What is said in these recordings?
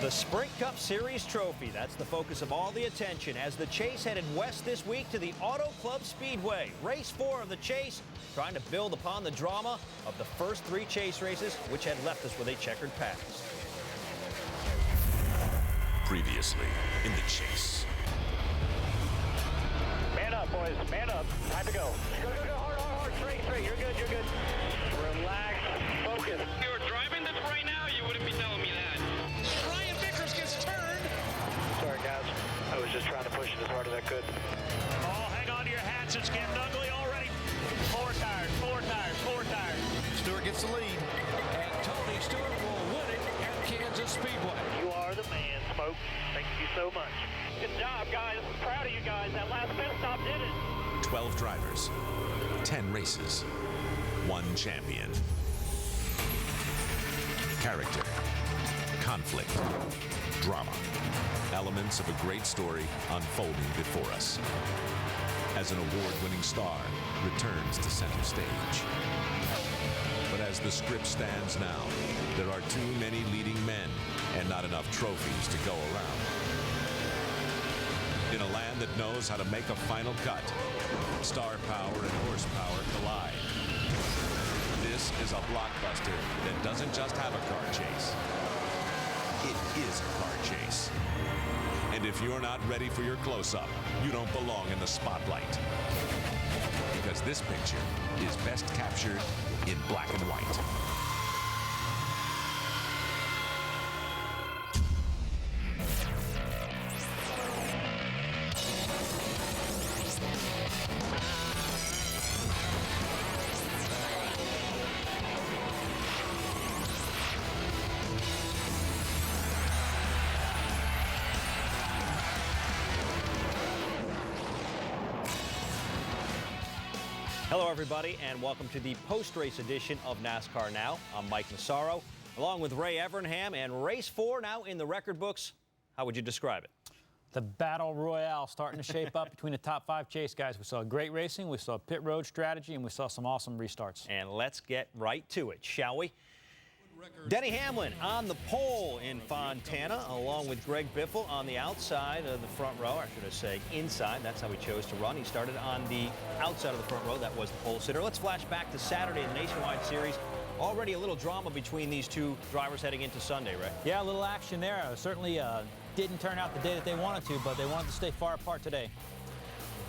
The Sprint Cup Series trophy, that's the focus of all the attention as the chase headed west this week to the Auto Club Speedway. Race 4 of the chase, trying to build upon the drama of the first 3 chase races, which had left us with a checkered past. Previously in the chase. Man up, boys, man up. Time to go. Go, go, go, hard, straight. You're good, you're good. Relax, focus. If you were driving this right now, you wouldn't be telling me that. Ryan Vickers gets turned. Sorry, guys. I was just trying to push it as hard as I could. Oh, hang on to your hats. It's getting ugly already. Four tires. Stewart gets the lead. And Tony Stewart will win it at Kansas Speedway. You are the man, Smoke. Thank you so much. Good job, guys. Proud of you guys. That last pit stop did it. 12 drivers, 10 races, 1 champion. Character, conflict, drama. Elements of a great story unfolding before us. As an award-winning star returns to center stage. But as the script stands now, there are too many leading men and not enough trophies to go around. In a land that knows how to make a final cut, star power and horsepower collide. This is a blockbuster that doesn't just have a car chase. It is a car chase. And if you're not ready for your close-up, you don't belong in the spotlight. Because this picture is best captured in black and white. Hello, everybody, and welcome to the post-race edition of NASCAR Now. I'm Mike Massaro, along with Ray Evernham, and Race 4 now in the record books. How would you describe it? The battle royale starting to shape up between the top 5 chase guys. We saw great racing, we saw pit road strategy, and we saw some awesome restarts. And let's get right to it, shall we? Denny Hamlin on the pole in Fontana, along with Greg Biffle on the outside of the front row, or should I say inside. That's how he chose to run. He started on the outside of the front row. That was the pole sitter. Let's flash back to Saturday in the Nationwide Series. Already a little drama between these two drivers heading into Sunday, right? Yeah, a little action there. Certainly didn't turn out the day that they wanted to, but they wanted to stay far apart today.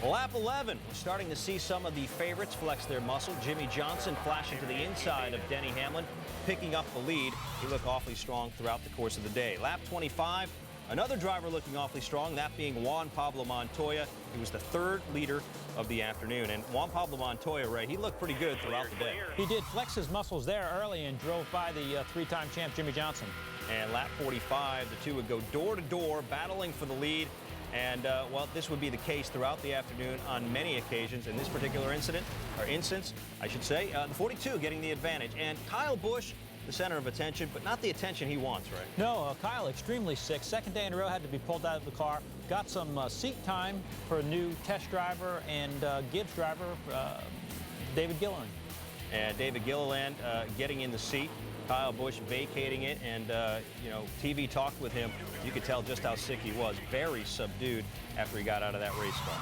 Lap 11, we're starting to see some of the favorites flex their muscle. Jimmy Johnson flashing to the inside of Denny Hamlin, picking up the lead. He looked awfully strong throughout the course of the day. Lap 25, another driver looking awfully strong, that being Juan Pablo Montoya. He was the 3rd leader of the afternoon. And Juan Pablo Montoya, Ray, he looked pretty good throughout the day. He did flex his muscles there early and drove by the 3-time champ Jimmy Johnson. And lap 45, the two would go door to door, battling for the lead. And, well, this would be the case throughout the afternoon on many occasions. In this particular instance, I should say, the 42 getting the advantage. And Kyle Busch, the center of attention, but not the attention he wants, right? No, Kyle extremely sick. 2nd day in a row, had to be pulled out of the car. Got some seat time for a new test driver and Gibbs driver, David Gilliland. And David Gilliland getting in the seat. Kyle Busch vacating it, and, you know, TV talked with him. You could tell just how sick he was. Very subdued after he got out of that race car.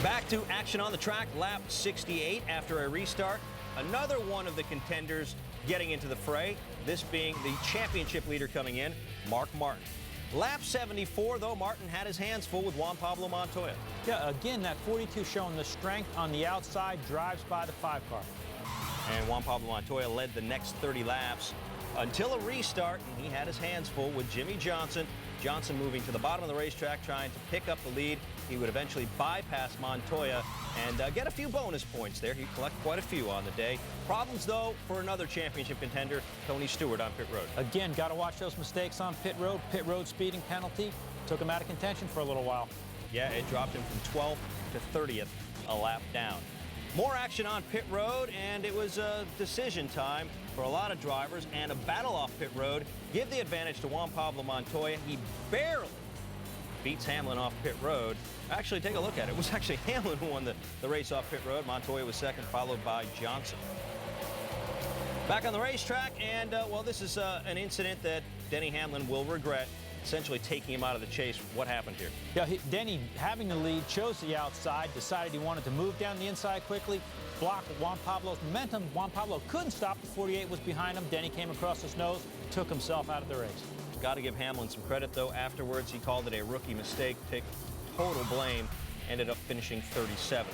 Back to action on the track, lap 68 after a restart. Another one of the contenders getting into the fray, this being the championship leader coming in, Mark Martin. Lap 74, though, Martin had his hands full with Juan Pablo Montoya. Yeah, again, that 42 showing the strength on the outside, drives by the 5 car. And Juan Pablo Montoya led the next 30 laps until a restart, and he had his hands full with Jimmy Johnson. Johnson moving to the bottom of the racetrack, trying to pick up the lead. He would eventually bypass Montoya and get a few bonus points there. He'd collect quite a few on the day. Problems, though, for another championship contender, Tony Stewart on pit road. Again, got to watch those mistakes on pit road speeding penalty. Took him out of contention for a little while. Yeah, it dropped him from 12th to 30th, a lap down. More action on pit road, and it was a decision time for a lot of drivers and a battle off pit road. Give the advantage to Juan Pablo Montoya. He barely beats Hamlin off pit road. Actually, take a look at it. It was actually Hamlin who won the race off pit road. Montoya was 2nd, followed by Johnson. Back on the racetrack, and, well, this is an incident that Denny Hamlin will regret essentially taking him out of the chase. What happened here? Yeah, Denny, having the lead, chose the outside, decided he wanted to move down the inside quickly, block Juan Pablo's momentum. Juan Pablo couldn't stop. The 48 was behind him. Denny came across his nose, took himself out of the race. Got to give Hamlin some credit, though. Afterwards, he called it a rookie mistake, took total blame, ended up finishing 37th.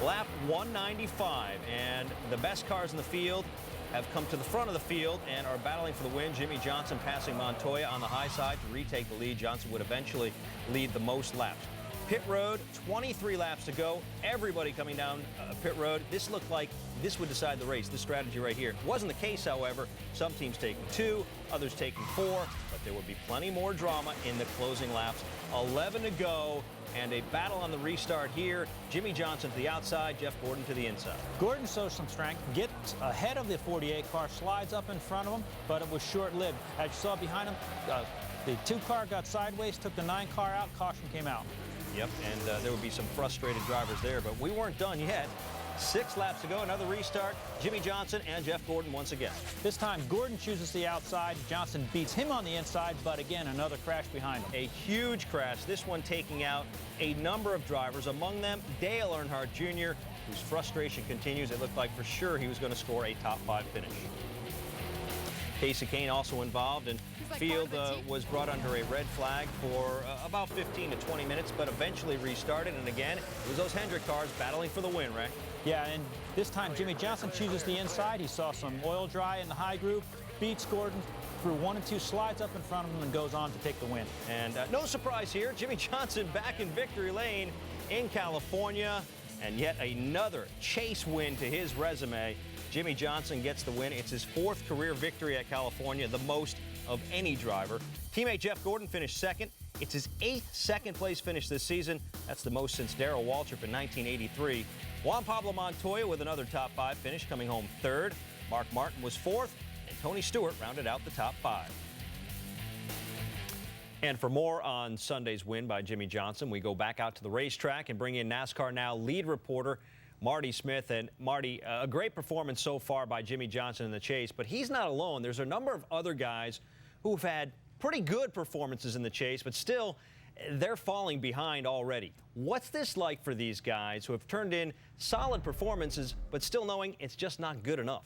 Lap 195, and the best cars in the field have come to the front of the field and are battling for the win. Jimmy Johnson passing Montoya on the high side to retake the lead. Johnson would eventually lead the most laps. Pit road, 23 laps to go. Everybody coming down pit road. This looked like this would decide the race, this strategy right here. Wasn't the case, however. Some teams taking 2, others taking 4, but there would be plenty more drama in the closing laps. 11 to go, and a battle on the restart here. Jimmy Johnson to the outside, Jeff Gordon to the inside. Gordon shows some strength, gets ahead of the 48 car, slides up in front of him, but it was short-lived. As you saw behind him, the 2 car got sideways, took the 9 car out, caution came out. Yep, and there would be some frustrated drivers there, but we weren't done yet. 6 laps to go, another restart. Jimmy Johnson and Jeff Gordon once again. This time, Gordon chooses the outside. Johnson beats him on the inside, but again, another crash behind him. A huge crash, this one taking out a number of drivers, among them Dale Earnhardt Jr., whose frustration continues. It looked like for sure he was going to score a top 5 finish. Casey Kane also involved, and field was brought under a red flag for about 15 to 20 minutes, but eventually restarted. And again, it was those Hendrick cars battling for the win, Ray. Yeah, and this time Jimmy Johnson chooses the inside. He saw some oil dry in the high groove, beats Gordon through 1 and 2, slides up in front of him, and goes on to take the win. And no surprise here, Jimmy Johnson back in victory lane in California, and yet another chase win to his resume. Jimmy Johnson gets the win. It's his 4th career victory at California, the most of any driver. Teammate Jeff Gordon finished 2nd. It's his 8th second-place finish this season. That's the most since Darrell Waltrip in 1983. Juan Pablo Montoya with another top 5 finish, coming home 3rd. Mark Martin was 4th, and Tony Stewart rounded out the top 5. And for more on Sunday's win by Jimmy Johnson, we go back out to the racetrack and bring in NASCAR Now lead reporter Marty Smith. And Marty, a great performance so far by Jimmy Johnson in the chase, but he's not alone. There's a number of other guys who've had pretty good performances in the chase, but still they're falling behind already. What's this like for these guys who have turned in solid performances, but still knowing it's just not good enough?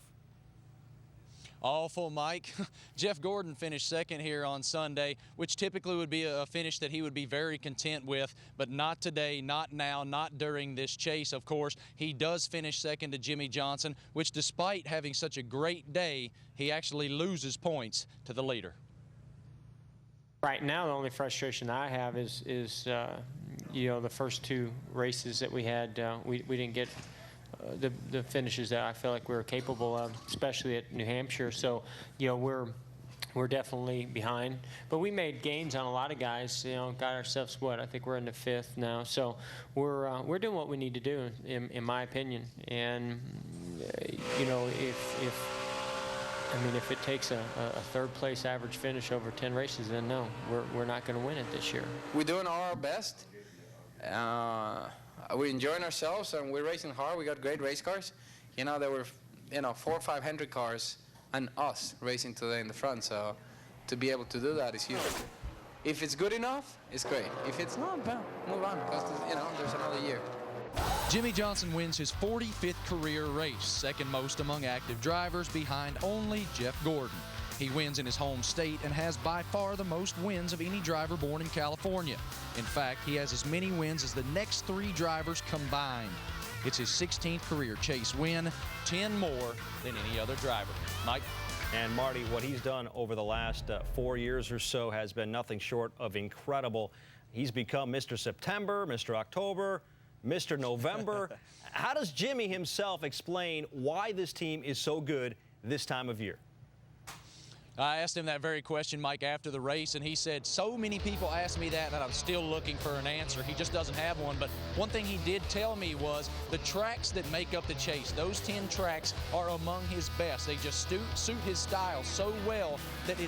Awful, Mike. Jeff Gordon finished 2nd here on Sunday, which typically would be a finish that he would be very content with, but not today, not now, not during this chase, of course. He does finish 2nd to Jimmy Johnson, which despite having such a great day, he actually loses points to the leader. Right now, the only frustration I have is you know, the first 2 races that we had, we didn't get the finishes that I feel like we were capable of, especially at New Hampshire. So, you know, we're definitely behind, but we made gains on a lot of guys. You know, got ourselves what I think we're in the 5th now. So we're doing what we need to do, in my opinion. And you know, if it takes a 3rd place average finish over 10 races, then no, we're not going to win it this year. We're doing our best. We're enjoying ourselves, and we're racing hard. We got great race cars. You know, there were 4 or 5 Hendrick cars and us racing today in the front. So to be able to do that is huge. If it's good enough, it's great. If it's not, well, move on, because there's another year. Jimmy Johnson wins his 45th career race, 2nd most among active drivers, behind only Jeff Gordon. He wins in his home state and has by far the most wins of any driver born in California. In fact, he has as many wins as the next 3 drivers combined. It's his 16th career chase win, 10 more than any other driver. Mike? And Marty, what he's done over the last 4 years or so has been nothing short of incredible. He's become Mr. September, Mr. October, Mr. November. How does Jimmy himself explain why this team is so good this time of year? I asked him that very question, Mike, after the race, and he said, so many people ask me that I'm still looking for an answer. He just doesn't have one. But one thing he did tell me was the tracks that make up the chase, those 10 tracks are among his best. They just suit his style so well that he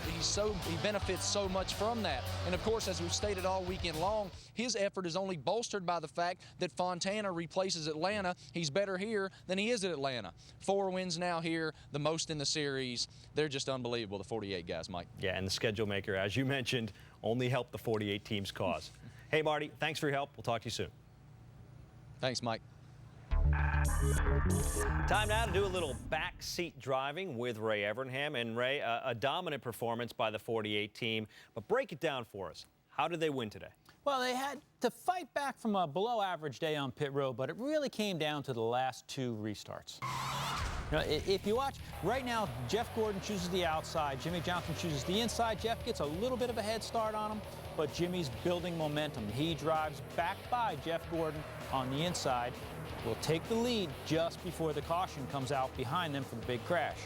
benefits so much from that. And of course, as we've stated all weekend long, his effort is only bolstered by the fact that Fontana replaces Atlanta. He's better here than he is at Atlanta. 4 wins now here, the most in the series. They're just unbelievable, the 48 guys, Mike. Yeah, and the schedule maker, as you mentioned, only helped the 48 team's cause. Hey, Marty, thanks for your help. We'll talk to you soon. Thanks, Mike. Time now to do a little backseat driving with Ray Evernham. And Ray, a dominant performance by the 48 team. But break it down for us. How did they win today? Well, they had to fight back from a below-average day on pit road, but it really came down to the last 2 restarts. You know, if you watch, right now, Jeff Gordon chooses the outside, Jimmy Johnson chooses the inside. Jeff gets a little bit of a head start on him, but Jimmy's building momentum. He drives back by Jeff Gordon on the inside, will take the lead just before the caution comes out behind them for the big crash.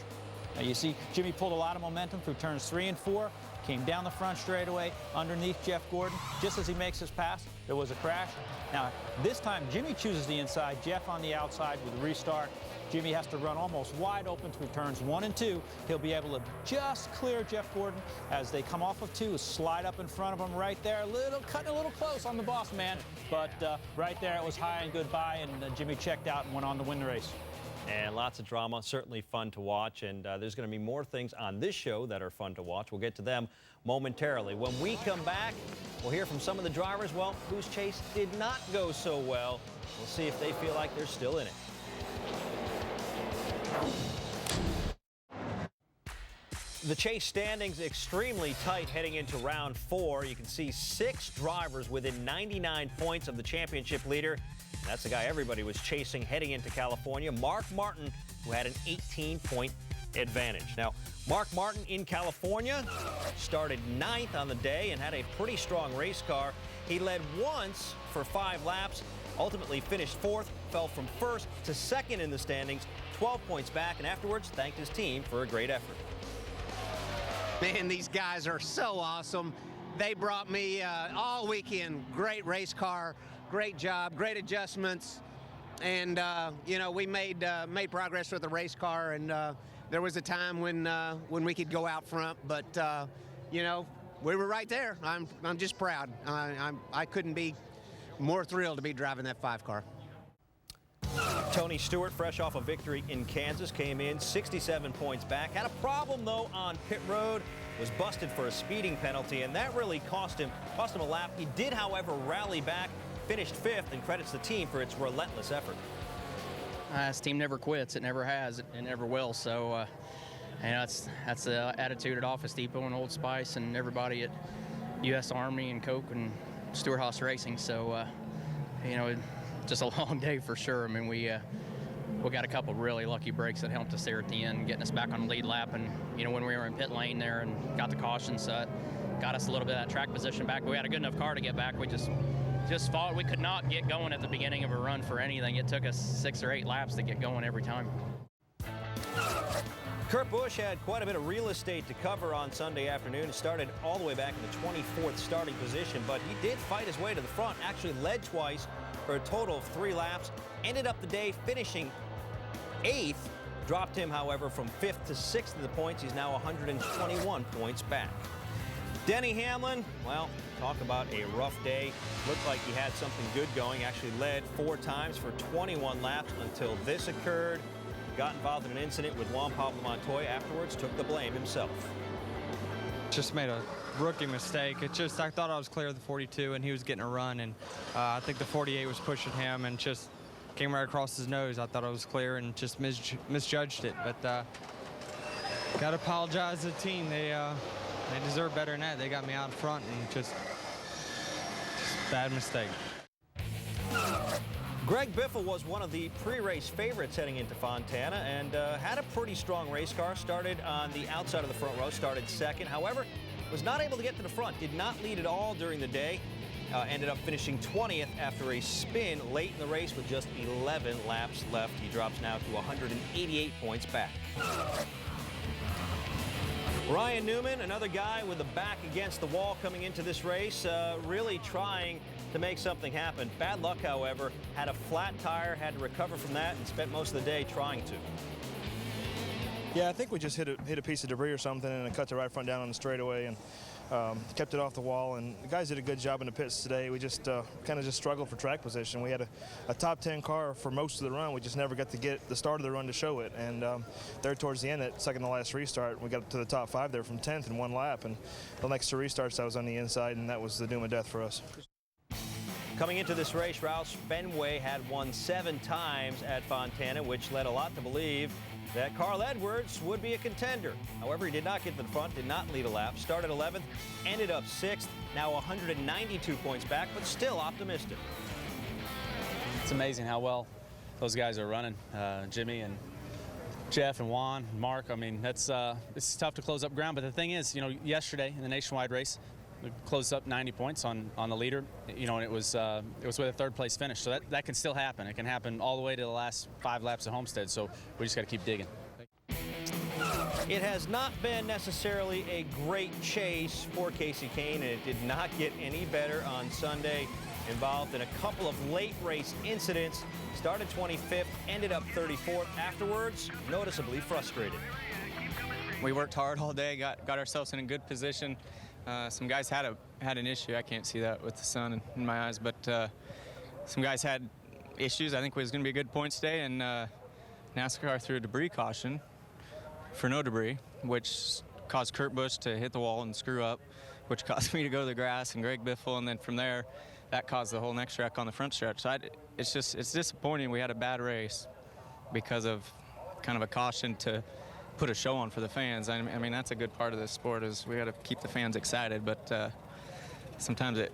Now you see Jimmy pulled a lot of momentum through turns 3 and 4, came down the front straightaway underneath Jeff Gordon. Just as he makes his pass, there was a crash. Now this time Jimmy chooses the inside, Jeff on the outside with a restart. Jimmy has to run almost wide open through turns 1 and 2. He'll be able to just clear Jeff Gordon as they come off of 2, slide up in front of him right there, cutting a little close on the boss man, but right there it was high and goodbye, and Jimmy checked out and went on to win the race. And lots of drama, certainly fun to watch, and there's going to be more things on this show that are fun to watch. We'll get to them momentarily. When we come back, we'll hear from some of the drivers, well, whose chase did not go so well. We'll see if they feel like they're still in it. The chase standings extremely tight heading into round 4. You can see 6 drivers within 99 points of the championship leader. And that's the guy everybody was chasing heading into California, Mark Martin, who had an 18-point advantage. Now, Mark Martin in California started 9th on the day and had a pretty strong race car. He led once for 5 laps, ultimately finished 4th, fell from 1st to 2nd in the standings, 12 points back, and afterwards thanked his team for a great effort. Man, these guys are so awesome. They brought me all weekend. Great race car, great job, great adjustments, and you know, we made progress with the race car. And there was a time when we could go out front, but you know, we were right there. I'm just proud. I couldn't be more thrilled to be driving that 5 car. Tony Stewart, fresh off a victory in Kansas, came in 67 points back. Had a problem, though, on pit road. Was busted for a speeding penalty, and that really cost him a lap. He did, however, rally back, finished 5th, and credits the team for its relentless effort. This team never quits. It never has. It never will. So, you know, that's the attitude at Office Depot and Old Spice and everybody at U.S. Army and Coke and Stewart Haas Racing. So, you know, just a long day for sure. I mean, we got a couple really lucky breaks that helped us there at the end, getting us back on the lead lap. And, you know, when we were in pit lane there and got the caution, so it got us a little bit of that track position back. We had a good enough car to get back. We just fought. We could not get going at the beginning of a run for anything. It took us 6 or 8 laps to get going every time. Kurt Busch had quite a bit of real estate to cover on Sunday afternoon. He started all the way back in the 24th starting position, but he did fight his way to the front, actually led twice for a total of 3 laps. Ended up the day finishing 8th. Dropped him, however, from 5th to 6th in the points. He's now 121 points back. Denny Hamlin, well, talk about a rough day. Looked like he had something good going. Actually led 4 times for 21 laps until this occurred. Got involved in an incident with Juan Pablo Montoya. Afterwards, took the blame himself. Just made a rookie mistake. I thought I was clear of the 42 and he was getting a run, and I think the 48 was pushing him and just came right across his nose. I thought I was clear and just misjudged it. But got to apologize to the team. They deserve better than that. They got me out in front, and just bad mistake. Greg Biffle was one of the pre-race favorites heading into Fontana and had a pretty strong race car. Started on the outside of the front row, started 2nd. However, was not able to get to the front, did not lead at all during the day. Ended up finishing 20th after a spin late in the race with just 11 laps left. He drops now to 188 points back. Ryan Newman, another guy with the back against the wall coming into this race, really trying to make something happen. Bad luck, however, had a flat tire, had to recover from that, and spent most of the day trying to. Yeah, I think we just hit a piece of debris or something, and it cut the right front down on the straightaway, and kept it off the wall, and the guys did a good job in the pits today. We just kind of just struggled for track position. We had a top 10 car for most of the run. We just never got to get the start of the run to show it, and there towards the end, that second to last restart, we got up to the top 5 there from 10th in 1 lap, and the next 2 restarts I was on the inside, and that was the doom of death for us. Coming into this race, Roush Fenway had won 7 times at Fontana, which led a lot to believe that Carl Edwards would be a contender. However, he did not get to the front, did not lead a lap, started 11th, ended up 6th, now 192 points back, but still optimistic. It's amazing how well those guys are running. Jimmy and Jeff and Juan, and Mark, I mean, it's tough to close up ground, but the thing is, you know, yesterday in the nationwide race, we closed up 90 points on the leader, you know, and it was with a 3rd place finish. So that can still happen. It can happen all the way to the last 5 laps at Homestead. So we just got to keep digging. It has not been necessarily a great chase for Casey Kane, and it did not get any better on Sunday. Involved in a couple of late race incidents. Started 25th, ended up 34th. Afterwards, noticeably frustrated. We worked hard all day, got ourselves in a good position. Some guys had an issue. I can't see that with the sun in my eyes, but some guys had issues. I think it was going to be a good points day, and NASCAR threw a debris caution for no debris, which caused Kurt Busch to hit the wall and screw up, which caused me to go to the grass and Greg Biffle, and then from there, that caused the whole next wreck on the front stretch. So it's disappointing we had a bad race because of kind of a caution to put a show on for the fans. I mean, that's a good part of this sport, is we got to keep the fans excited, but sometimes it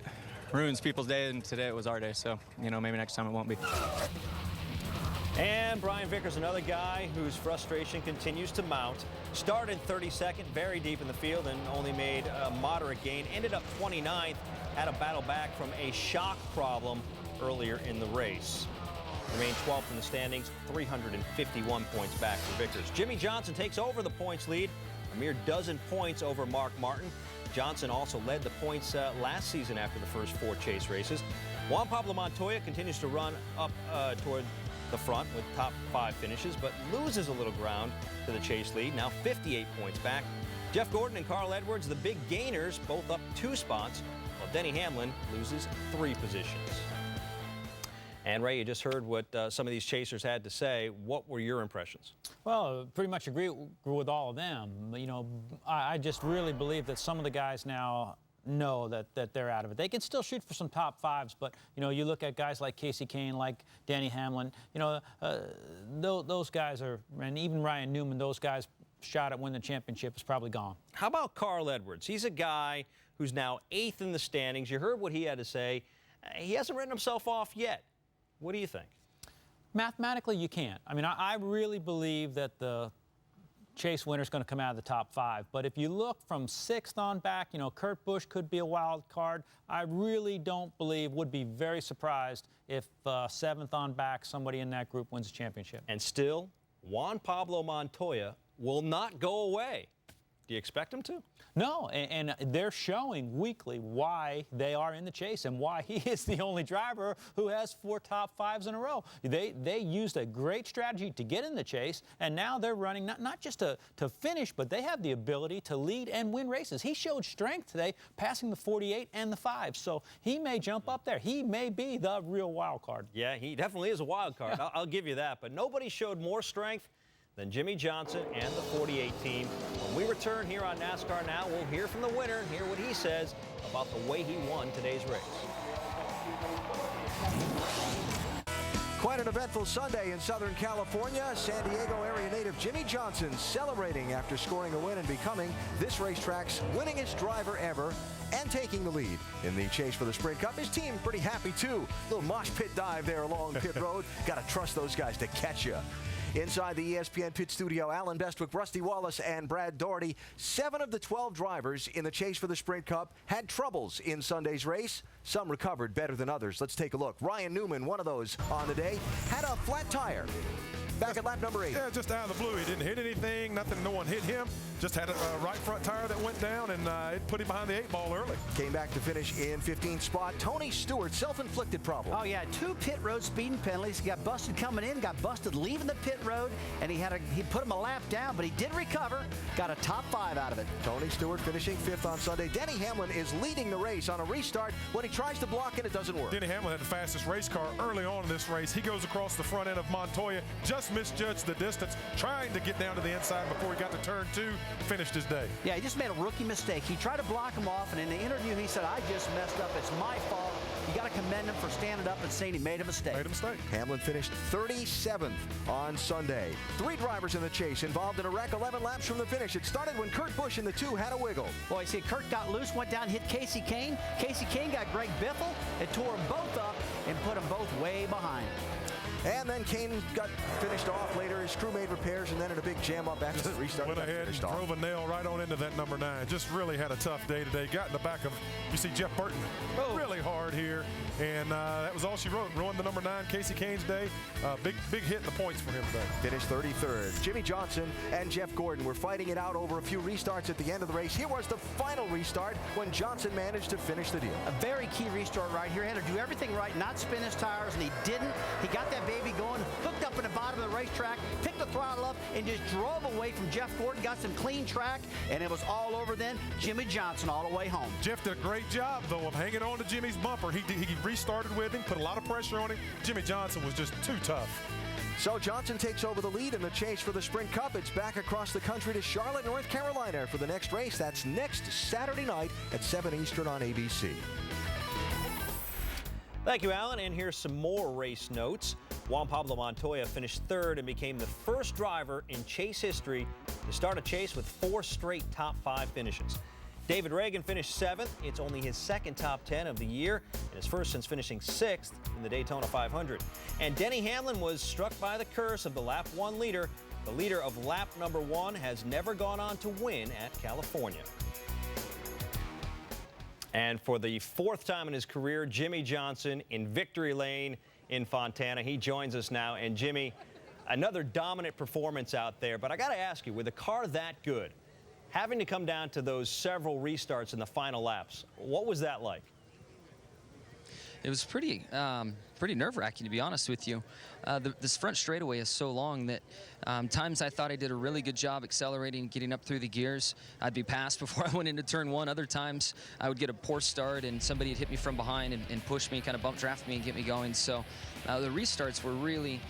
ruins people's day, and today it was our day, so, you know, maybe next time it won't be. And Brian Vickers, another guy whose frustration continues to mount. Started 32nd, very deep in the field, and only made a moderate gain. Ended up 29th, had a battle back from a shock problem earlier in the race. Remained 12th in the standings, 351 points back for Vickers. Jimmy Johnson takes over the points lead, a mere dozen points over Mark Martin. Johnson also led the points last season after the first 4 chase races. Juan Pablo Montoya continues to run up toward the front with top 5 finishes, but loses a little ground to the chase lead, now 58 points back. Jeff Gordon and Carl Edwards, the big gainers, both up 2 spots, while Denny Hamlin loses 3 positions. And Ray, you just heard what some of these chasers had to say. What were your impressions? Well, pretty much agree with all of them. You know, I just really believe that some of the guys now know that they're out of it. They can still shoot for some top 5s, but, you know, you look at guys like Casey Kane, like Denny Hamlin, you know, those guys are, and even Ryan Newman, those guys' shot at winning the championship is probably gone. How about Carl Edwards? He's a guy who's now 8th in the standings. You heard what he had to say. He hasn't written himself off yet. What do you think? Mathematically, you can't. I mean, I really believe that the chase winner is going to come out of the top 5. But if you look from 6th on back, you know, Kurt Busch could be a wild card. I really don't believe, would be very surprised if 7th on back, somebody in that group wins the championship. And still, Juan Pablo Montoya will not go away. Do you expect him to? No, and they're showing weekly why they are in the chase and why he is the only driver who has 4 top 5s in a row. They used a great strategy to get in the chase, and now they're running not just to finish, but they have the ability to lead and win races. He showed strength today, passing the 48 and the 5, so he may jump up there. He may be the real wild card. Yeah, he definitely is a wild card. Yeah. I'll give you that, but nobody showed more strength than Jimmy Johnson and the 48 team. When we return here on NASCAR Now, we'll hear from the winner and hear what he says about the way he won today's race. Quite an eventful Sunday in Southern California. San Diego area native Jimmy Johnson celebrating after scoring a win and becoming this racetrack's winningest driver ever and taking the lead in the chase for the Sprint Cup. His team pretty happy too. Little mosh pit dive there along pit road. Got to trust those guys to catch you. Inside the ESPN pit studio, Alan Bestwick, Rusty Wallace, and Brad Daugherty. 7 of the 12 drivers in the chase for the Sprint Cup had troubles in Sunday's race. Some recovered better than others. Let's take a look. Ryan Newman, one of those on the day, had a flat tire. back at lap number 8. Yeah, just out of the blue. He didn't hit anything, nothing, no one hit him. Just had a right front tire that went down, and it put him behind the 8 ball early. Came back to finish in 15th spot. Tony Stewart, self-inflicted problem. Oh, yeah, 2 pit road speeding penalties. He got busted coming in, got busted leaving the pit road, and he put him a lap down, but he did recover. Got a top 5 out of it. Tony Stewart finishing 5th on Sunday. Denny Hamlin is leading the race on a restart. When he tries to block it doesn't work. Denny Hamlin had the fastest race car early on in this race. He goes across the front end of Montoya, just misjudged the distance, trying to get down to the inside before he got to turn 2, finished his day. Yeah, he just made a rookie mistake. He tried to block him off, and in the interview he said, I just messed up. It's my fault. You got to commend him for standing up and saying he made a mistake. Made a mistake. Hamlin finished 37th on Sunday. 3 drivers in the chase involved in a wreck 11 laps from the finish. It started when Kurt Busch in the 2 had a wiggle. Boy, see, Kurt got loose, went down, hit Casey Kane. Casey Kane got Greg Biffle. It tore them both up and put them both way behind. And then Kane got finished off later. His crew made repairs, and then in a big jam up after the restart. Went ahead and drove a nail right on into that number 9. Just really had a tough day today. Got in the back of, you see Jeff Burton really hard here. And that was all she wrote. Ruined the number 9, Casey Kane's day. Big hit in the points for him today. Finished 33rd. Jimmy Johnson and Jeff Gordon were fighting it out over a few restarts at the end of the race. Here was the final restart when Johnson managed to finish the deal. A very key restart right here. He had to do everything right, not spin his tires, and he didn't. He got that baby going, hooked up in the bottom of the racetrack, picked the throttle up, and just drove away from Jeff Gordon, got some clean track, and it was all over then. Jimmy Johnson all the way home. Jeff did a great job, though, of hanging on to Jimmy's bumper. He restarted with him, put a lot of pressure on him. Jimmy Johnson was just too tough. So Johnson takes over the lead in the chase for the Sprint Cup. It's back across the country to Charlotte, North Carolina for the next race. That's next Saturday night at 7 Eastern on ABC. Thank you, Alan. And here's some more race notes. Juan Pablo Montoya finished 3rd and became the first driver in chase history to start a chase with 4 straight top 5 finishes. David Reagan finished 7th. It's only his 2nd top 10 of the year and his first since finishing 6th in the Daytona 500. And Denny Hamlin was struck by the curse of the lap 1 leader. The leader of lap number 1 has never gone on to win at California. And for the 4th time in his career, Jimmy Johnson in victory lane in Fontana. He joins us now. And Jimmy, another dominant performance out there. But I got to ask you, with a car that good, having to come down to those several restarts in the final laps, what was that like? It was pretty nerve-wracking, to be honest with you. This front straightaway is so long that times I thought I did a really good job accelerating, getting up through the gears. I'd be passed before I went into turn 1. Other times I would get a poor start and somebody would hit me from behind and push me, kind of bump draft me and get me going. So the restarts were really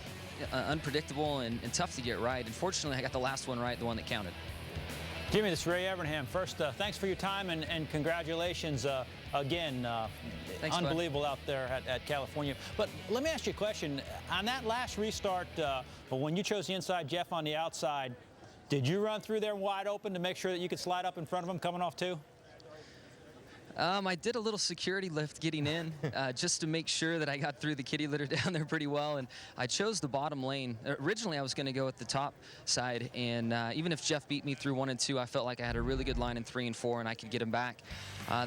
unpredictable and tough to get right. Unfortunately, I got the last one right, the one that counted. Jimmy, this is Ray Evernham. First, thanks for your time and congratulations again. Thanks, unbelievable out there at California. But let me ask you a question. On that last restart, but when you chose the inside, Jeff on the outside, did you run through there wide open to make sure that you could slide up in front of him coming off 2? I did a little security lift getting in just to make sure that I got through the kitty litter down there pretty well, and I chose the bottom lane. Originally, I was going to go with the top side, and even if Jeff beat me through 1 and 2, I felt like I had a really good line in 3 and 4, and I could get him back.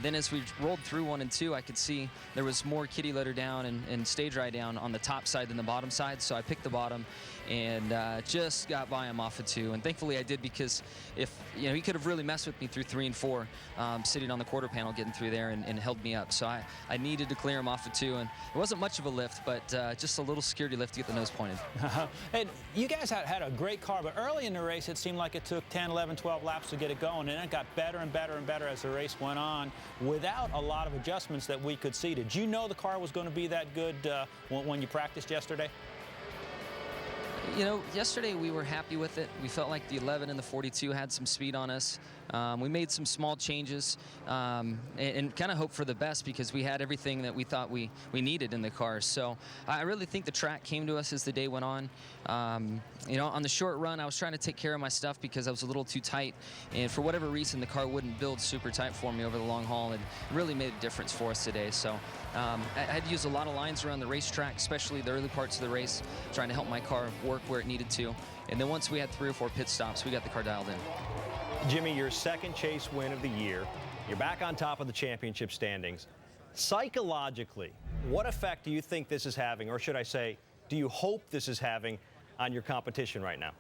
Then as we rolled through 1 and 2, I could see there was more kitty litter down and stage ride down on the top side than the bottom side, so I picked the bottom and just got by him off of 2. And thankfully I did, because if he could have really messed with me through 3 and 4, sitting on the quarter panel getting through there and held me up. So I needed to clear him off of 2, and it wasn't much of a lift, but just a little security lift to get the nose pointed. And you guys had a great car, but early in the race it seemed like it took 10, 11, 12 laps to get it going, and it got better and better and better as the race went on without a lot of adjustments that we could see. Did you know the car was going to be that good when you practiced yesterday? Yesterday we were happy with it. We felt like the 11 and the 42 had some speed on us. We made some small changes and kind of hoped for the best, because we had everything that we thought we needed in the car. So I really think the track came to us as the day went on. On the short run, I was trying to take care of my stuff because I was a little too tight, and for whatever reason, the car wouldn't build super tight for me over the long haul, and it really made a difference for us today. So I had to use a lot of lines around the racetrack, especially the early parts of the race, trying to help my car work where it needed to. And then once we had 3 or 4 pit stops, we got the car dialed in. Jimmy, your 2nd chase win of the year. You're back on top of the championship standings. Psychologically, what effect do you think this is having, or should I say, do you hope this is having on your competition right now?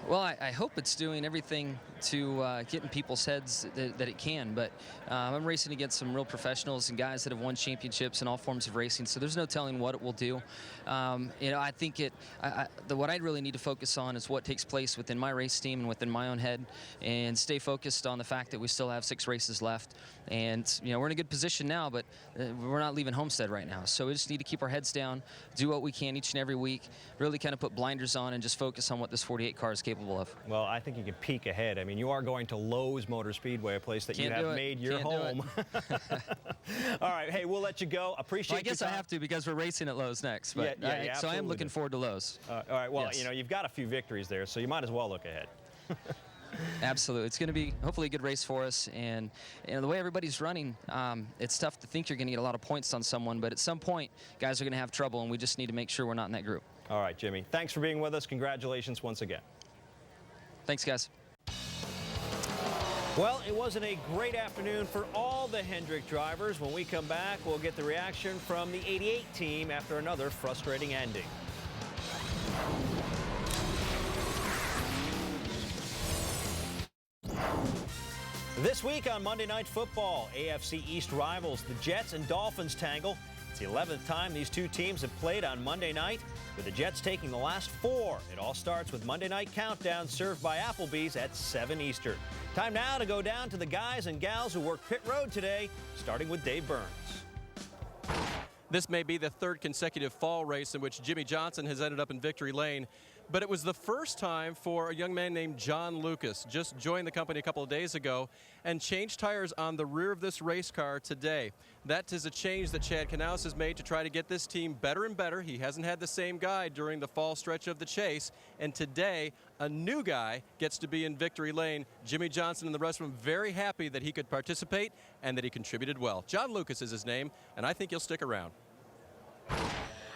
Well, I hope it's doing everything to get in people's heads that it can, but I'm racing against some real professionals and guys that have won championships in all forms of racing, so there's no telling what it will do. I think what I really need to focus on is what takes place within my race team and within my own head, and stay focused on the fact that we still have 6 races left. And we're in a good position now, but we're not leaving Homestead right now, so we just need to keep our heads down, do what we can each and every week, really kind of put blinders on and just focus on what this 48 car is capable of. Well, I think you can peek ahead. I mean, you are going to Lowe's Motor Speedway, a place that you have made your home. All right, hey, we'll let you go. Appreciate I guess I have to because we're racing at Lowe's next. But so I am looking forward to Lowe's. All right, well, you've got a few victories there, so you might as well look ahead. Absolutely. It's going to be hopefully a good race for us. And the way everybody's running, it's tough to think you're going to get a lot of points on someone, but at some point, guys are going to have trouble, and we just need to make sure we're not in that group. All right, Jimmy. Thanks for being with us. Congratulations once again. Thanks, guys. Well, it wasn't a great afternoon for all the Hendrick drivers. When we come back, we'll get the reaction from the 88 team after another frustrating ending. This week on Monday Night Football, AFC East rivals, the Jets and Dolphins tangle. It's the 11th time these two teams have played on Monday night, with the Jets taking the last 4. It all starts with Monday Night Countdown, served by Applebee's at 7 Eastern. Time now to go down to the guys and gals who work pit road today, starting with Dave Burns. This may be the 3rd consecutive fall race in which Jimmy Johnson has ended up in victory lane. But it was the first time for a young man named John Lucas. Just joined the company a couple of days ago and changed tires on the rear of this race car today. That is a change that Chad Knaus has made to try to get this team better and better. He hasn't had the same guy during the fall stretch of the chase. And today, a new guy gets to be in victory lane. Jimmy Johnson and the rest of them very happy that he could participate and that he contributed well. John Lucas is his name, and I think he'll stick around.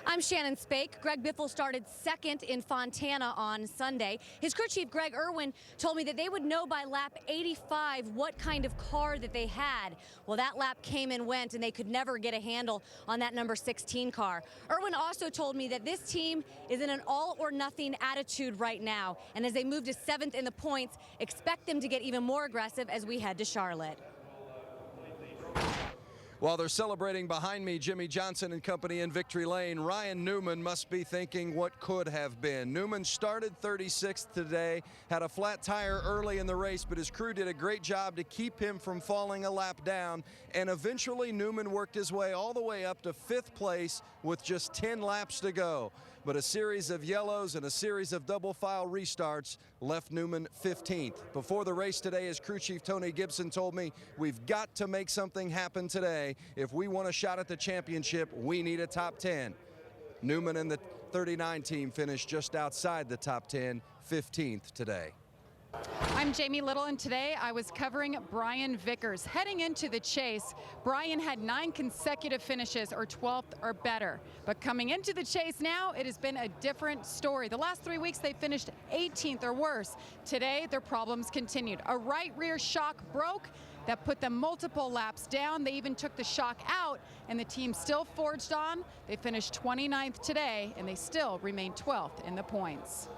I'm Shannon Spake. Greg Biffle started 2nd in Fontana on Sunday. His crew chief, Greg Irwin, told me that they would know by lap 85 what kind of car that they had. Well, that lap came and went, and they could never get a handle on that number 16 car. Irwin also told me that this team is in an all-or-nothing attitude right now, and as they move to 7th in the points, expect them to get even more aggressive as we head to Charlotte. While they're celebrating behind me, Jimmy Johnson and company in victory lane, Ryan Newman must be thinking what could have been. Newman started 36th today, had a flat tire early in the race, but his crew did a great job to keep him from falling a lap down, and eventually Newman worked his way all the way up to 5th place with just 10 laps to go. But a series of yellows and a series of double file restarts left Newman 15th. Before the race today, his crew chief Tony Gibson told me, we've got to make something happen today. If we want a shot at the championship, we need a top 10. Newman and the 39 team finished just outside the top 10, 15th today. I'm Jamie Little, and today I was covering Brian Vickers. Heading into the chase, Brian had 9 consecutive finishes or 12th or better. But coming into the chase now, it has been a different story. The last 3 weeks, they finished 18th or worse. Today, their problems continued. A right rear shock broke that put them multiple laps down. They even took the shock out, and the team still forged on. They finished 29th today, and they still remain 12th in the points.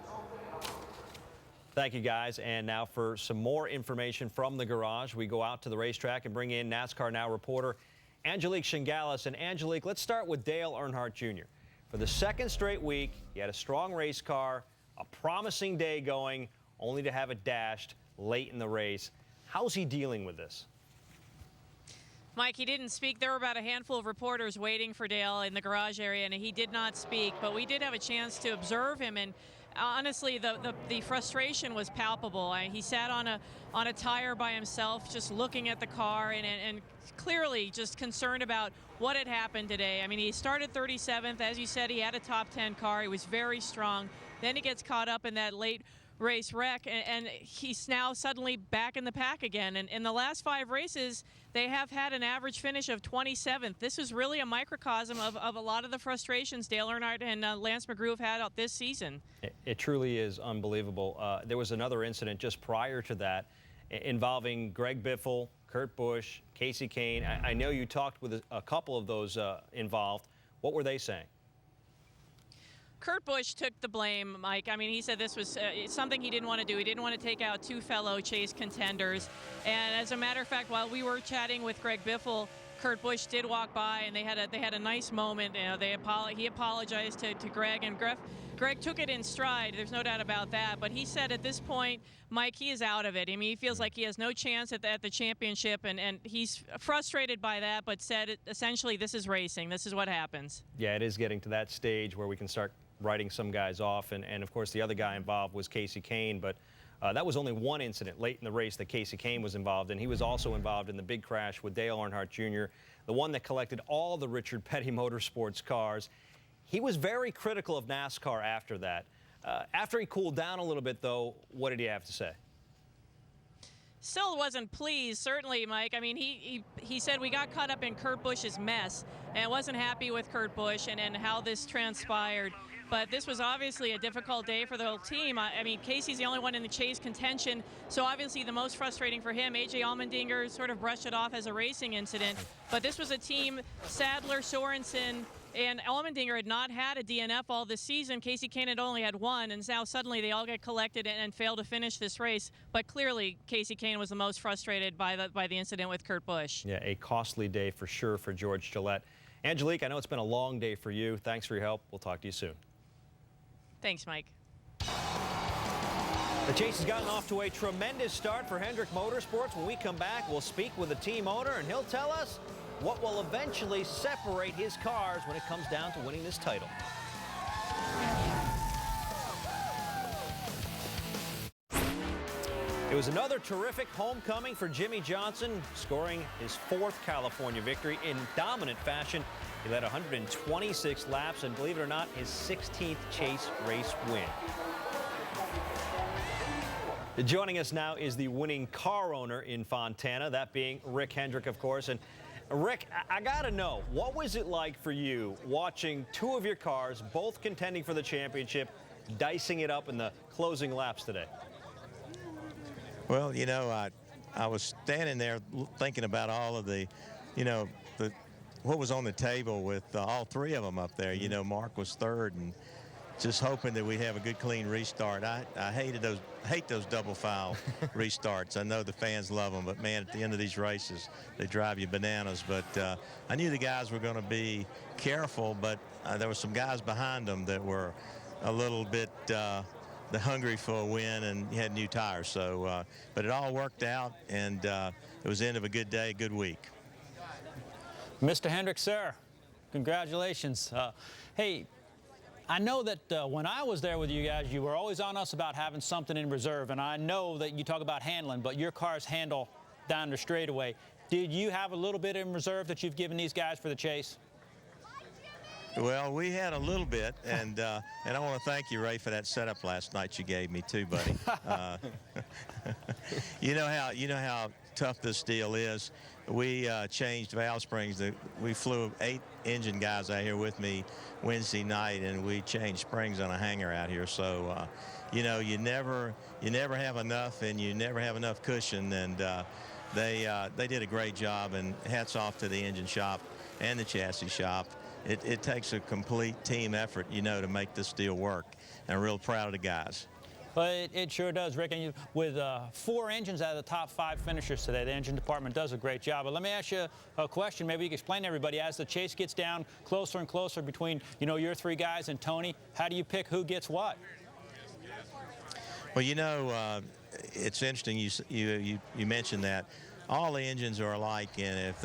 Thank you, guys. And now for some more information from the garage, we go out to the racetrack and bring in NASCAR Now reporter Angelique Shingalis. And Angelique, let's start with Dale Earnhardt Jr. For the 2nd straight week, he had a strong race car, a promising day going, only to have it dashed late in the race. How's he dealing with this? Mike, he didn't speak. There were about a handful of reporters waiting for Dale in the garage area, and he did not speak. But we did have a chance to observe him, and honestly, the frustration was palpable. He sat on a tire by himself, just looking at the car, and clearly just concerned about what had happened today. I mean, he started 37th. As you said, he had a top 10 car. He was very strong. Then he gets caught up in that late race wreck, and he's now suddenly back in the pack again. And in the last 5 races, they have had an average finish of 27th. This is really a microcosm of a lot of the frustrations Dale Earnhardt and Lance McGrew have had out this season. It truly is unbelievable. There was another incident just prior to that involving Greg Biffle, Kurt Busch, Casey Kane. I know you talked with a couple of those involved. What were they saying? Kurt Busch took the blame, Mike. I mean, he said this was something he didn't want to do. He didn't want to take out two fellow Chase contenders. And as a matter of fact, while we were chatting with Greg Biffle, Kurt Busch did walk by, and they had a nice moment. You know, he apologized to Greg, and Greg took it in stride. There's no doubt about that. But he said at this point, Mike, he is out of it. I mean, he feels like he has no chance at the championship, and he's frustrated by that, but said essentially this is racing. This is what happens. Yeah, it is getting to that stage where we can start writing some guys off. And of course, the other guy involved was Kasey Kahne, but that was only one incident late in the race that Kasey Kahne was involved in. He was also involved in the big crash with Dale Earnhardt Jr., the one that collected all the Richard Petty Motorsports cars. He was very critical of NASCAR after that. After he cooled down a little bit, though, what did he have to say? Still wasn't pleased, certainly, Mike. I mean, he said we got caught up in Kurt Busch's mess and wasn't happy with Kurt Busch and how this transpired. But this was obviously a difficult day for the whole team. I mean, Casey's the only one in the Chase contention, so obviously the most frustrating for him. A.J. Allmendinger sort of brushed it off as a racing incident. But this was a team, Sadler, Sorensen, and Allmendinger had not had a DNF all this season. Kasey Kahne had only had one, and now suddenly they all get collected and fail to finish this race. But clearly, Kasey Kahne was the most frustrated by the incident with Kurt Busch. Yeah, a costly day for sure for George Gillette. Angelique, I know it's been a long day for you. Thanks for your help. We'll talk to you soon. Thanks, Mike. The chase has gotten off to a tremendous start for Hendrick Motorsports. When we come back, we'll speak with the team owner, and he'll tell us what will eventually separate his cars when it comes down to winning this title. It was another terrific homecoming for Jimmie Johnson, scoring his 4th California victory in dominant fashion. He led 126 laps, and believe it or not, his 16th Chase race win. Joining us now is the winning car owner in Fontana, that being Rick Hendrick, of course. And Rick, I gotta know, what was it like for you watching two of your cars, both contending for the championship, dicing it up in the closing laps today? Well, you know, I was standing there thinking about all of the, you know, what was on the table with all three of them up there. You know, Mark was third, and just hoping that we have a good, clean restart. I hate those double file restarts. I know the fans love them, but man, at the end of these races, they drive you bananas. But I knew the guys were going to be careful, but there were some guys behind them that were a little bit hungry for a win, and had new tires. So, but it all worked out, and it was the end of a good day, good week. Mr. Hendrick, sir, congratulations. Hey, I know that when I was there with you guys, you were always on us about having something in reserve, and I know that you talk about handling, but your cars handle down the straightaway. Did you have a little bit in reserve that you've given these guys for the chase? Well, we had a little bit, and I want to thank you, Ray, for that setup last night you gave me too, buddy. You know how tough this deal is. We changed valve springs. We flew 8 engine guys out here with me Wednesday night, and we changed springs on a hanger out here. So, you know, you never have enough, and you never have enough cushion. And they did a great job, and hats off to the engine shop and the chassis shop. It takes a complete team effort, you know, to make this deal work. And I'm real proud of the guys. But it sure does, Rick. And with 4 engines out of the top 5 finishers today, the engine department does a great job. But let me ask you a question. Maybe you can explain to everybody, as the chase gets down closer and closer between, you know, your 3 guys and Tony, how do you pick who gets what? Well, you know, it's interesting you mentioned that. All the engines are alike, and if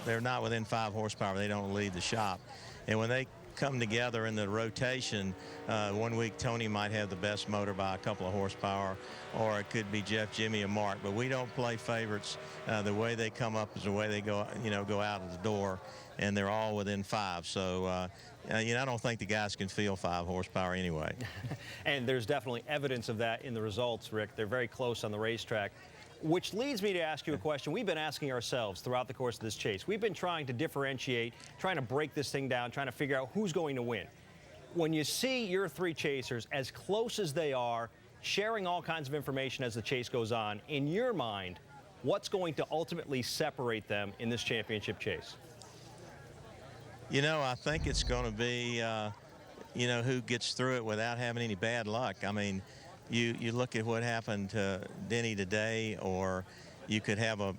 they're not within 5 horsepower, they don't leave the shop. And when they come together in the rotation, one week Tony might have the best motor by a couple of horsepower, or it could be Jeff, Jimmy, or Mark. But we don't play favorites. The way they come up is the way they go out of the door, and they're all within 5. So you know, I don't think the guys can feel 5 horsepower anyway. And there's definitely evidence of that in the results, Rick. They're very close on the racetrack. Which leads me to ask you a question we've been asking ourselves throughout the course of this chase. We've been trying to differentiate, trying to break this thing down, trying to figure out who's going to win. When you see your 3 chasers as close as they are, sharing all kinds of information as the chase goes on, in your mind, what's going to ultimately separate them in this championship chase? You know, I think it's going to be you know, who gets through it without having any bad luck. I mean, you look at what happened to Denny today, or you could have a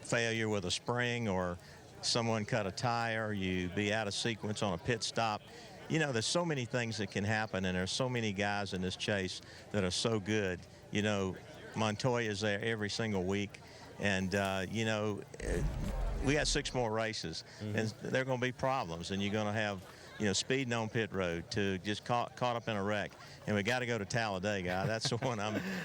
failure with a spring, or someone cut a tire, you be out of sequence on a pit stop. You know, there's so many things that can happen, and there's so many guys in this chase that are so good. You know, Montoya's there every single week, and, you know, we got 6 more races, and there are going to be problems, and you're going to have, you know, speeding on pit road to just caught up in a wreck. And we got to go to Talladega. That's the one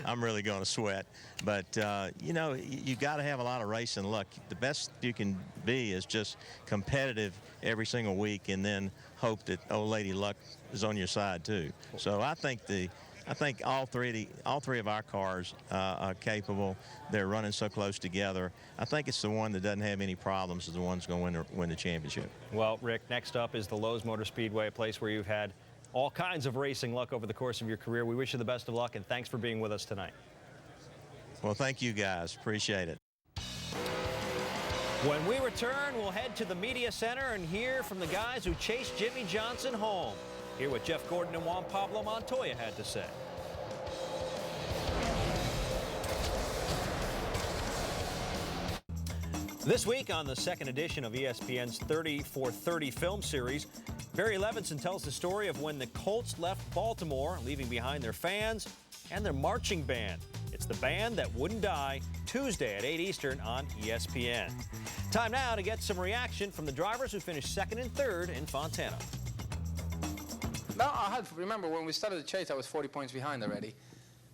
I'm really going to sweat. But, you know, you got to have a lot of racing luck. The best you can be is just competitive every single week, and then hope that old lady luck is on your side too. So I think all three of our cars are capable. They're running so close together. I think it's the one that doesn't have any problems is the one that's going to win the championship. Well, Rick, next up is the Lowe's Motor Speedway, a place where you've had all kinds of racing luck over the course of your career. We wish you the best of luck, and thanks for being with us tonight. Well, thank you guys. Appreciate it. When we return, we'll head to the media center and hear from the guys who chased Jimmie Johnson home. Hear what Jeff Gordon and Juan Pablo Montoya had to say. This week on the second edition of ESPN's 30 for 30 film series, Barry Levinson tells the story of when the Colts left Baltimore, leaving behind their fans and their marching band. It's the band that wouldn't die, Tuesday at 8 Eastern on ESPN. Time now to get some reaction from the drivers who finished second and third in Fontana. No, remember when we started the chase, I was 40 points behind already.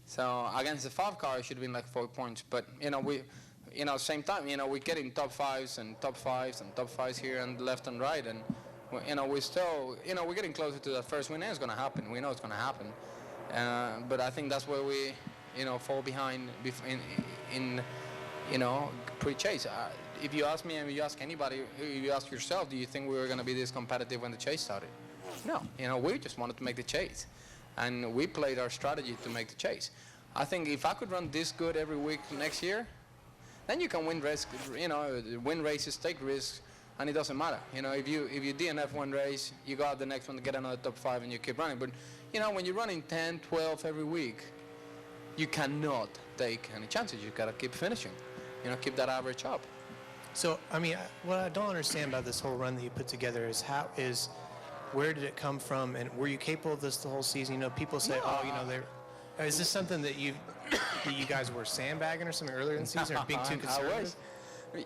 So against the 5 car, it should have been like 4 points. But, you know, same time, you know, we're getting top 5s and top 5s and top 5s here and left and right. And, you know, we're still, you know, we're getting closer to that first win. And it's going to happen. We know it's going to happen. But I think that's where we, you know, fall behind in you know, pre-chase. If you ask me and you ask anybody, if you ask yourself, do you think we were going to be this competitive when the chase started? No. You know, we just wanted to make the chase. And we played our strategy to make the chase. I think if I could run this good every week next year, then you can win races, you know, win races, take risks, and it doesn't matter. You know, if you DNF one race, you go out the next one to get another top 5 and you keep running. But, you know, when you're running 10, 12 every week, you cannot take any chances. You got to keep finishing, you know, keep that average up. So, I mean, what I don't understand about this whole run that you put together is where did it come from, and were you capable of this the whole season? You know, people say, oh, you know, is this something that you guys were sandbagging or something earlier in the season, or being too conservative?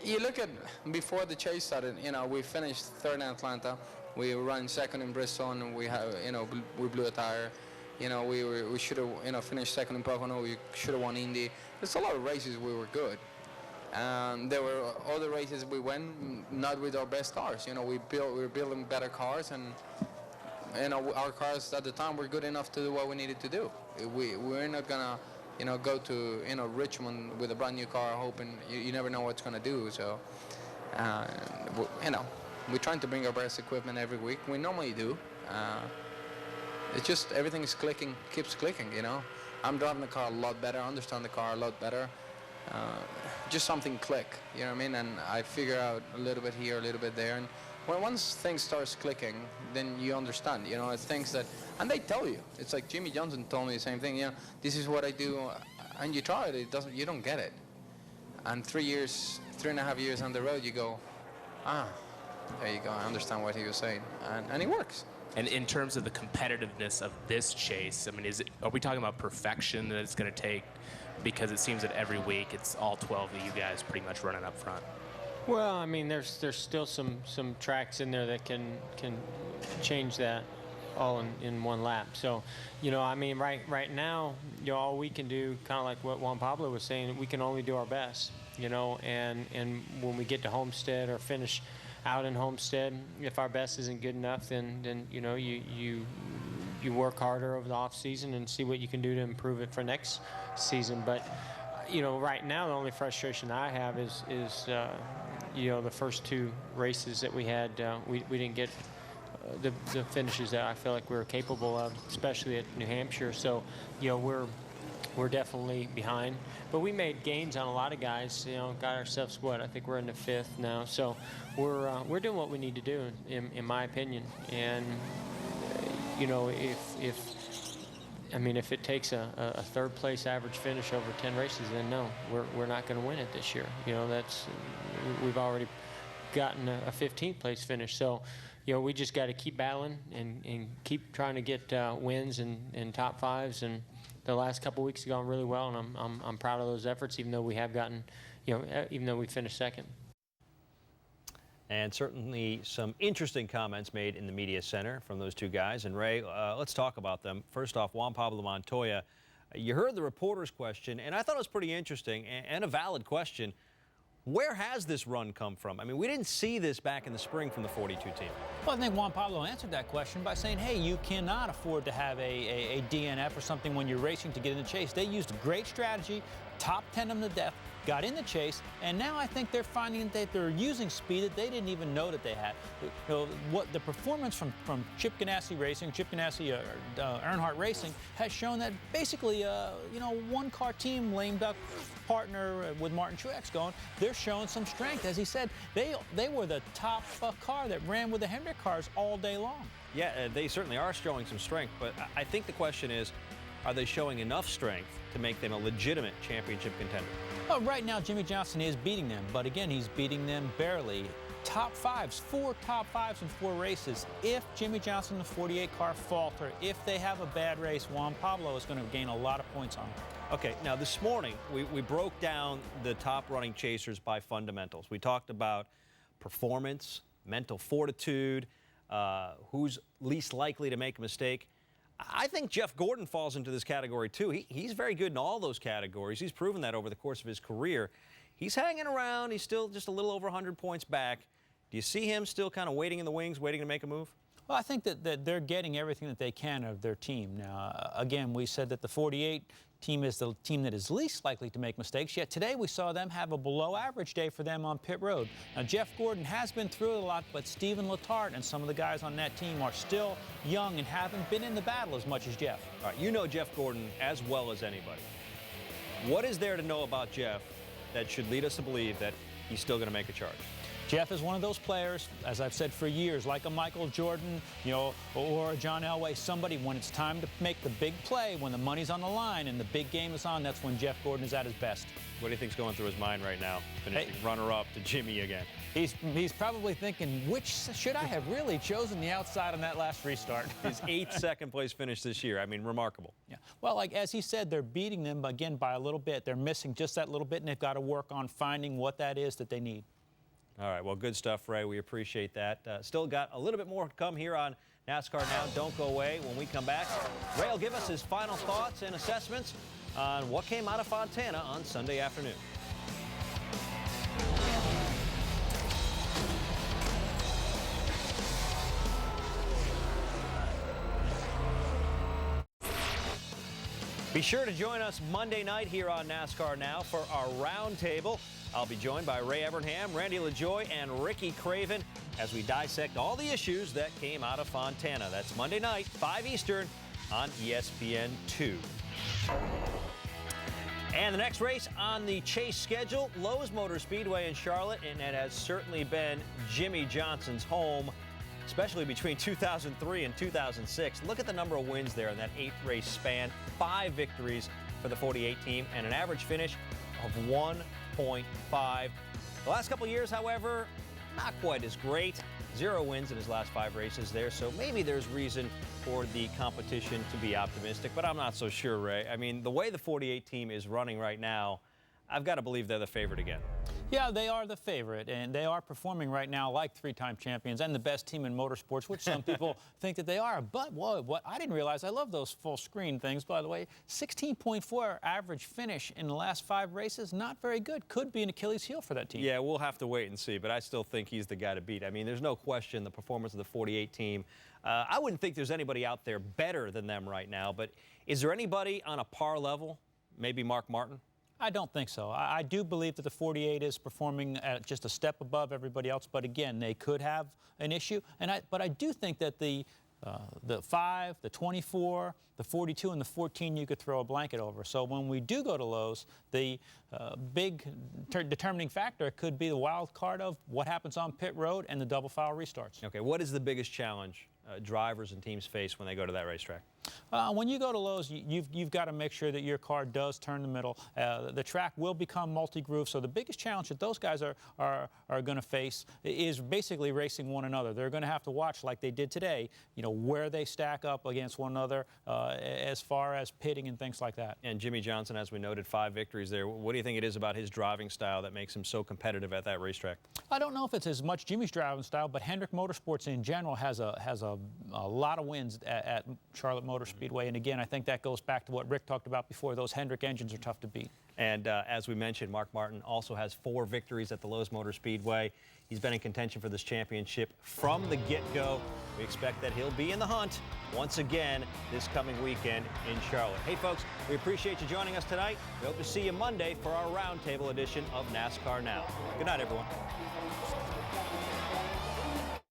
You look at before the chase started. You know, we finished third in Atlanta. We ran second in Bristol, and we have, you know, we blew a tire. You know, we should have, you know, finished second in Pocono. We should have won Indy. There's a lot of races we were good. There were other races we went not with our best cars. You know, we were building better cars, and you know, our cars at the time were good enough to do what we needed to do. We're not gonna, you know, go to, you know, Richmond with a brand new car hoping you never know what it's gonna do. So, you know, we're trying to bring our best equipment every week. We normally do. It's just everything is clicking, keeps clicking. You know, I'm driving the car a lot better, understand the car a lot better. Just something click, you know what I mean? And I figure out a little bit here, a little bit there. And once things starts clicking, then you understand, you know, it's things that, and they tell you. It's like Jimmie Johnson told me the same thing, you know, this is what I do, and you try it, you don't get it. And 3.5 years on the road, you go, there you go, I understand what he was saying. And it works. And in terms of the competitiveness of this chase, I mean, are we talking about perfection that it's going to take? Because it seems that every week it's all 12 of you guys pretty much running up front. Well, I mean, there's still some tracks in there that can change that all in one lap. So, you know, I mean, right now, you know, all we can do, kind of like what Juan Pablo was saying, we can only do our best, you know, and when we get to Homestead or finish out in Homestead, if our best isn't good enough, then you know, you work harder over the off season and see what you can do to improve it for next season. But you know, right now the only frustration I have is you know, the first 2 races that we had, we didn't get the finishes that I feel like we were capable of, especially at New Hampshire. So you know, we're definitely behind, but we made gains on a lot of guys. You know, got ourselves what, I think we're in the 5th now. So we're doing what we need to do, in my opinion. And you know, if it takes a third place average finish over 10 races, then no, we're not going to win it this year. You know, we've already gotten a 15th place finish. So, you know, we just got to keep battling and keep trying to get wins and top fives. And the last couple weeks have gone really well, and I'm proud of those efforts, even though we have gotten, you know, even though we finished second. And certainly some interesting comments made in the media center from those two guys. And Ray, let's talk about them. First off, Juan Pablo Montoya. You heard the reporter's question, and I thought it was pretty interesting and a valid question. Where has this run come from? I mean, we didn't see this back in the spring from the 42 team. Well, I think Juan Pablo answered that question by saying, hey, you cannot afford to have a DNF or something when you're racing to get in the chase. They used a great strategy, top 10 them to death, got in the chase, and now I think they're finding that they're using speed that they didn't even know that they had. You know, what the performance from Chip Ganassi Racing, Earnhardt Racing has shown that basically, you know, one-car team, lame duck partner with Martin Truex going, they're showing some strength. As he said, they were the top car that ran with the Hendrick cars all day long. Yeah, they certainly are showing some strength, but I think the question is, are they showing enough strength to make them a legitimate championship contender? Well, right now, Jimmie Johnson is beating them, but again, he's beating them barely. Top fives, 4 top fives in 4 races. If Jimmie Johnson and the 48 car falter, if they have a bad race, Juan Pablo is going to gain a lot of points on them. Okay, now this morning, we broke down the top running chasers by fundamentals. We talked about performance, mental fortitude, who's least likely to make a mistake. I think Jeff Gordon falls into this category too. He's very good in all those categories. He's proven that over the course of his career. He's hanging around. He's still just a little over 100 points back. Do you see him still kind of waiting in the wings, waiting to make a move? Well, I think that they're getting everything that they can of their team. Now, again, we said that the 48 team is the team that is least likely to make mistakes, yet today we saw them have a below-average day for them on pit road. Now, Jeff Gordon has been through it a lot, but Stephen Letarte and some of the guys on that team are still young and haven't been in the battle as much as Jeff. All right, you know Jeff Gordon as well as anybody. What is there to know about Jeff that should lead us to believe that he's still going to make a charge? Jeff is one of those players, as I've said for years, like a Michael Jordan, you know, or a John Elway, somebody when it's time to make the big play, when the money's on the line and the big game is on, that's when Jeff Gordon is at his best. What do you think's going through his mind right now, finishing runner-up to Jimmy again? He's probably thinking, should I have really chosen the outside on that last restart? His 8th second-place finish this year. I mean, remarkable. Yeah. Well, like as he said, they're beating them again by a little bit. They're missing just that little bit, and they've got to work on finding what that is that they need. All right, well, good stuff, Ray. We appreciate that. Still got a little bit more to come here on NASCAR Now. Don't go away. When we come back, Ray will give us his final thoughts and assessments on what came out of Fontana on Sunday afternoon. Be sure to join us Monday night here on NASCAR Now for our roundtable. I'll be joined by Ray Evernham, Randy LaJoie, and Ricky Craven as we dissect all the issues that came out of Fontana. That's Monday night, 5 Eastern on ESPN2. And the next race on the chase schedule, Lowe's Motor Speedway in Charlotte, and it has certainly been Jimmie Johnson's home, especially between 2003 and 2006. Look at the number of wins there in that 8-race span. 5 victories for the 48 team and an average finish of 1.5. The last couple years, however, not quite as great. 0 wins in his last 5 races there, so maybe there's reason for the competition to be optimistic, but I'm not so sure, Ray. I mean, the way the 48 team is running right now, I've got to believe they're the favorite again. Yeah, they are the favorite, and they are performing right now like 3-time champions and the best team in motorsports, which some people think that they are. But what I didn't realize, I love those full screen things, by the way. 16.4 average finish in the last 5 races, not very good. Could be an Achilles heel for that team. Yeah, we'll have to wait and see, but I still think he's the guy to beat. I mean, there's no question the performance of the 48 team. I wouldn't think there's anybody out there better than them right now, but is there anybody on a par level? Maybe Mark Martin? I don't think so. I do believe that the 48 is performing at just a step above everybody else, but again, they could have an issue. But I do think that the 5, the 24, the 42, and the 14 you could throw a blanket over. So when we do go to Lowe's, the big determining factor could be the wild card of what happens on pit road and the double file restarts. Okay, what is the biggest challenge drivers and teams face when they go to that racetrack? When you go to Lowe's, you've got to make sure that your car does turn the middle. The track will become multi-groove, so the biggest challenge that those guys are going to face is basically racing one another. They're going to have to watch, like they did today, where they stack up against one another as far as pitting and things like that. And Jimmy Johnson, as we noted, 5 victories there. What do you think it is about his driving style that makes him so competitive at that racetrack? I don't know if it's as much Jimmy's driving style, but Hendrick Motorsports in general has a lot of wins at Charlotte Motor Speedway. And again, I think that goes back to what Rick talked about before. Those Hendrick engines are tough to beat. And as we mentioned, Mark Martin also has 4 victories at the Lowe's Motor Speedway. He's been in contention for this championship from the get-go. We expect that he'll be in the hunt once again this coming weekend in Charlotte. Hey, folks, we appreciate you joining us tonight. We hope to see you Monday for our roundtable edition of NASCAR Now. Good night, everyone.